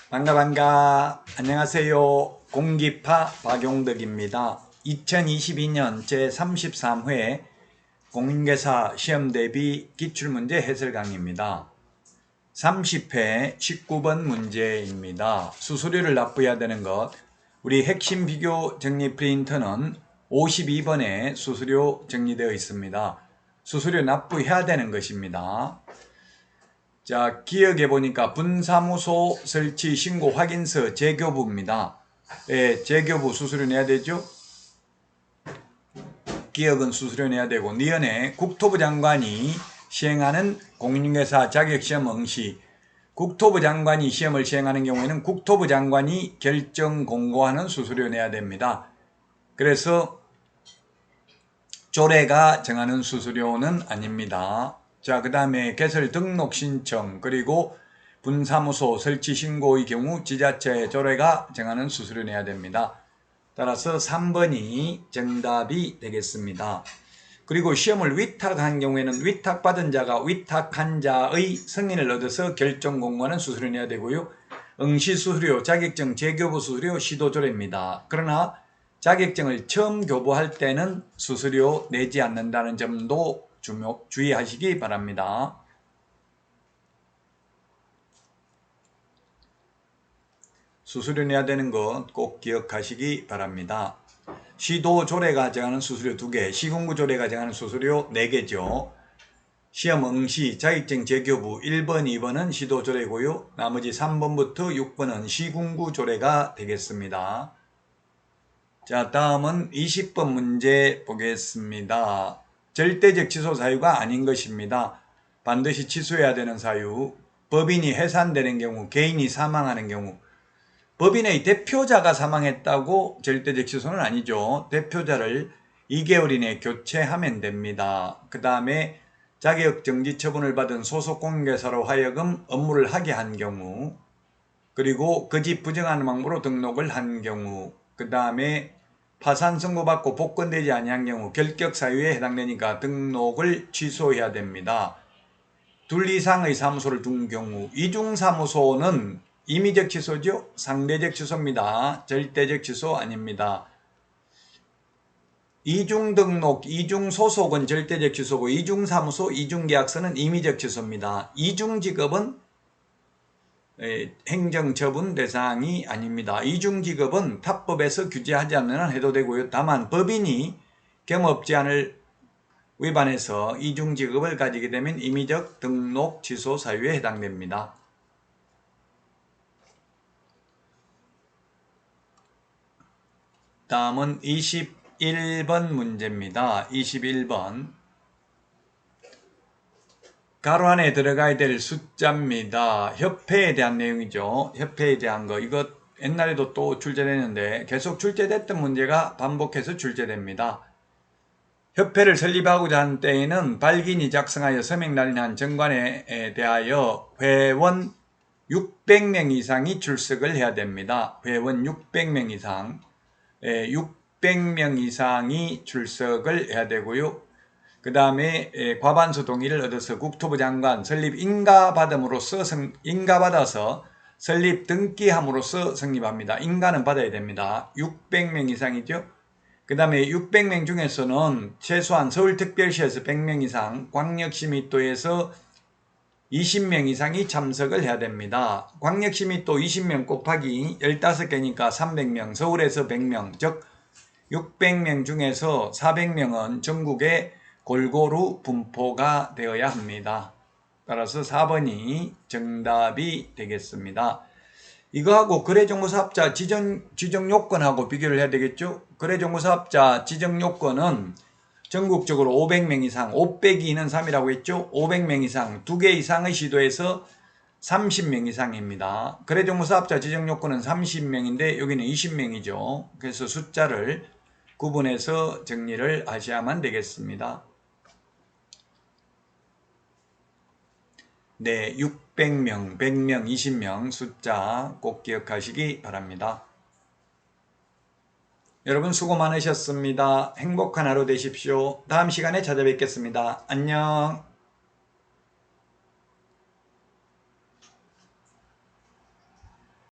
반가. 안녕하세요. 공기파 박용덕입니다. 2022년 제33회 공인중개사 시험 대비 기출문제 해설 강의입니다. 30회 19번 문제입니다. 수수료를 납부해야 되는 것. 우리 핵심 비교 정리 프린터는 52번에 수수료 정리되어 있습니다. 수수료 납부해야 되는 것입니다. 자, 기억해 보니까 분사무소 설치 신고 확인서 재교부입니다. 예, 재교부 수수료 내야 되죠? 기억은 수수료 내야 되고, 니은에 국토부 장관이 시행하는 공인중개사 자격시험 응시, 국토부 장관이 시험을 시행하는 경우에는 국토부 장관이 결정 공고하는 수수료 내야 됩니다. 그래서 조례가 정하는 수수료는 아닙니다. 자, 그 다음에 개설 등록 신청 그리고 분사무소 설치 신고의 경우 지자체 조례가 정하는 수수료 내야 됩니다. 따라서 3번이 정답이 되겠습니다. 그리고 시험을 위탁한 경우에는 위탁받은 자가 위탁한 자의 승인을 얻어서 결정 공고하는 수수료 내야 되고요. 응시 수수료, 자격증 재교부 수수료, 시도조례입니다. 그러나 자격증을 처음 교부할 때는 수수료 내지 않는다는 점도 주의하시기 바랍니다. 수수료 내야 되는 것 꼭 기억하시기 바랍니다. 시도조례가 정하는 수수료 2개, 시군구조례가 정하는 수수료 4개죠. 시험 응시, 자격증 재교부 1번, 2번은 시도조례고요. 나머지 3번부터 6번은 시군구조례가 되겠습니다. 자, 다음은 20번 문제 보겠습니다. 절대적 취소 사유가 아닌 것입니다. 반드시 취소해야 되는 사유. 법인이 해산되는 경우, 개인이 사망하는 경우. 법인의 대표자가 사망했다고 절대적 취소는 아니죠. 대표자를 2개월 이내에 교체하면 됩니다. 그 다음에 자격정지 처분을 받은 소속 공인중개사로 하여금 업무를 하게 한 경우, 그리고 거짓 부정한 방법으로 등록을 한 경우, 그 다음에 파산 선고받고 복권되지 아니한 경우 결격 사유에 해당되니까 등록을 취소해야 됩니다. 둘 이상의 사무소를 둔 경우, 이중사무소는 임의적 취소죠. 상대적 취소입니다. 절대적 취소 아닙니다. 이중등록, 이중소속은 절대적 취소고 이중사무소, 이중계약서는 임의적 취소입니다. 이중직업은 행정처분 대상이 아닙니다. 이중직업은 타법에서 규제하지 않는 한 해도 되고요. 다만 법인이 겸업제한을 위반해서 이중직업을 가지게 되면 임의적 등록 취소 사유에 해당됩니다. 다음은 21번 문제입니다. 21번. 가로 안에 들어가야 될 숫자입니다. 협회에 대한 내용이죠. 협회에 대한 거. 이거 옛날에도 또 출제됐는데 계속 출제됐던 문제가 반복해서 출제됩니다. 협회를 설립하고자 하는 때에는 발기인이 작성하여 서명날인한 정관에 대하여 회원 600명 이상이 출석을 해야 됩니다. 회원 600명 이상. 600명 이상이 출석을 해야 되고요. 그 다음에 과반수 동의를 얻어서 국토부 장관 설립 인가받아서 설립 등기함으로써 성립합니다. 인가는 받아야 됩니다. 600명 이상이죠. 그 다음에 600명 중에서는 최소한 서울특별시에서 100명 이상, 광역시 및도에서 20명 이상이 참석을 해야 됩니다. 광역시 및도 20명 곱하기 15개니까 300명, 서울에서 100명, 즉 600명 중에서 400명은 전국에 골고루 분포가 되어야 합니다. 따라서 4번이 정답이 되겠습니다. 이거하고 거래정보사업자 지정요건하고 비교를 해야 되겠죠? 거래정보사업자 지정요건은 전국적으로 500명 이상, 502는 3이라고 했죠? 500명 이상, 2개 이상의 시도에서 30명 이상입니다. 거래정보사업자 지정요건은 30명인데 여기는 20명이죠. 그래서 숫자를 구분해서 정리를 하셔야만 되겠습니다. 네, 600명, 100명, 20명 숫자 꼭 기억하시기 바랍니다. 여러분 수고 많으셨습니다. 행복한 하루 되십시오. 다음 시간에 찾아뵙겠습니다. 안녕.